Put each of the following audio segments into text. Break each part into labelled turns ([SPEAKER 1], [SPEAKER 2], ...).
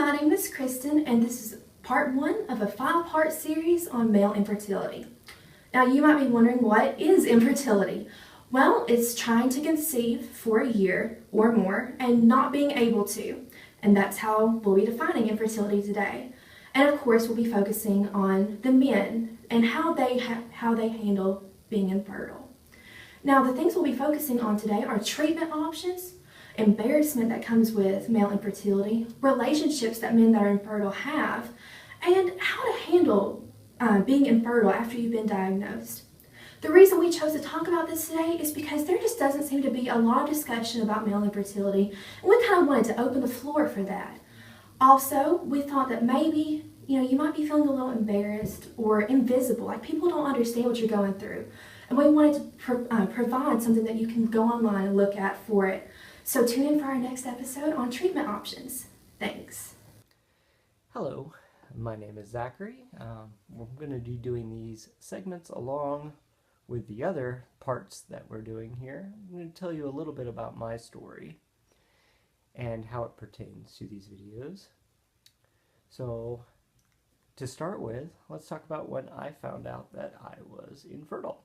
[SPEAKER 1] my name is Kristen, and this is part one of a 5-part series on male infertility. Now, you might be wondering, what is infertility? Well, it's trying to conceive for a year or more and not being able to. And that's how we'll be defining infertility today. And of course, we'll be focusing on the men and how they handle being infertile. Now, the things we'll be focusing on today are treatment options, embarrassment that comes with male infertility, relationships that men that are infertile have, and how to handle being infertile after you've been diagnosed. The reason we chose to talk about this today is because there just doesn't seem to be a lot of discussion about male infertility, and we kind of wanted to open the floor for that. Also, we thought that maybe you might be feeling a little embarrassed or invisible, like people don't understand what you're going through. And we wanted to provide something that you can go online and look at for it. So tune in for our next episode on treatment options. Thanks.
[SPEAKER 2] Hello, my name is Zachary. We're going to be doing these segments along with the other parts that we're doing here. I'm going to tell you a little bit about my story and how it pertains to these videos. So, to start with, let's talk about when I found out that I was infertile.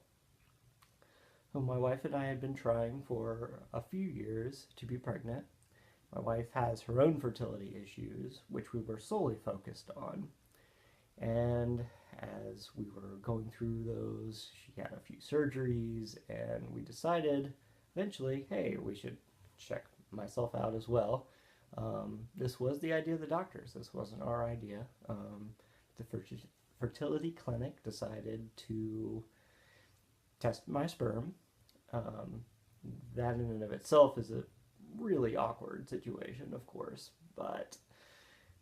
[SPEAKER 2] So my wife and I had been trying for a few years to be pregnant. My wife has her own fertility issues, which we were solely focused on. And as we were going through those, she had a few surgeries, and we decided eventually, hey, we should check myself out as well. This was the idea of the doctors. This wasn't our idea. The fertility clinic decided to test my sperm. That in and of itself is a really awkward situation, of course, but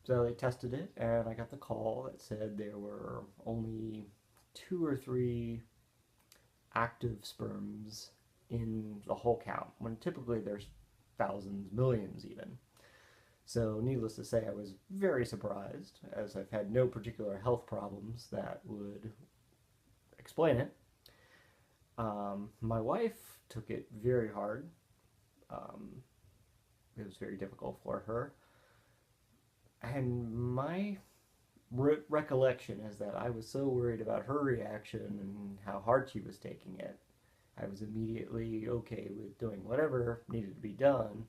[SPEAKER 2] so they tested it, and I got the call that said there were only 2 or 3 active sperms in the whole count, when typically there's thousands, millions even. So needless to say, I was very surprised, as I've had no particular health problems that would explain it. My wife took it very hard. It was very difficult for her. And my recollection is that I was so worried about her reaction and how hard she was taking it. I was immediately okay with doing whatever needed to be done,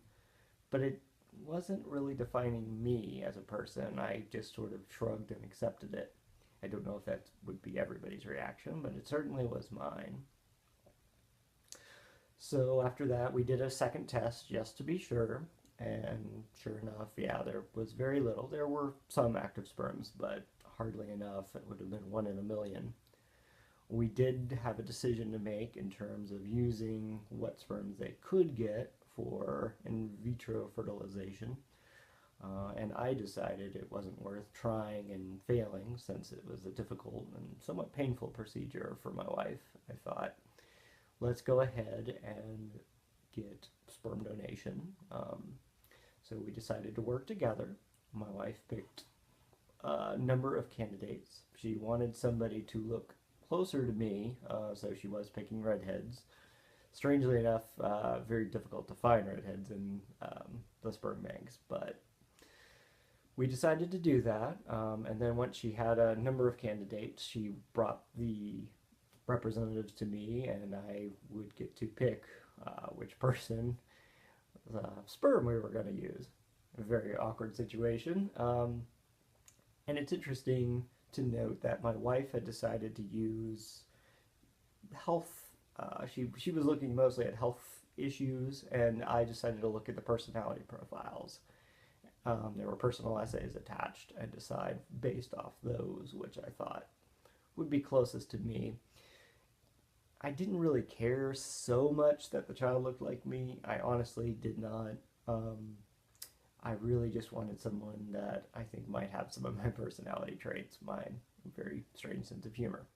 [SPEAKER 2] but it wasn't really defining me as a person. I just sort of shrugged and accepted it. I don't know if that would be everybody's reaction, but it certainly was mine. So after that, we did a second test just to be sure, and sure enough, yeah, there was very little. There were some active sperms, but hardly enough. It would have been 1 in a million. We did have a decision to make in terms of using what sperms they could get for in vitro fertilization, and I decided it wasn't worth trying and failing since it was a difficult and somewhat painful procedure for my wife. I thought, let's go ahead and get sperm donation. So we decided to work together. My wife picked a number of candidates. She wanted somebody to look closer to me, so she was picking redheads. Strangely enough, very difficult to find redheads in the sperm banks, but we decided to do that. And then once she had a number of candidates, she brought the representatives to me, and I would get to pick which person sperm we were going to use. A very awkward situation. And it's interesting to note that my wife had decided to use health. She was looking mostly at health issues, and I decided to look at the personality profiles. There were personal essays attached, and decide based off those which I thought would be closest to me. I didn't really care so much that the child looked like me. I honestly did not. I really just wanted someone that I think might have some of my personality traits, my very strange sense of humor.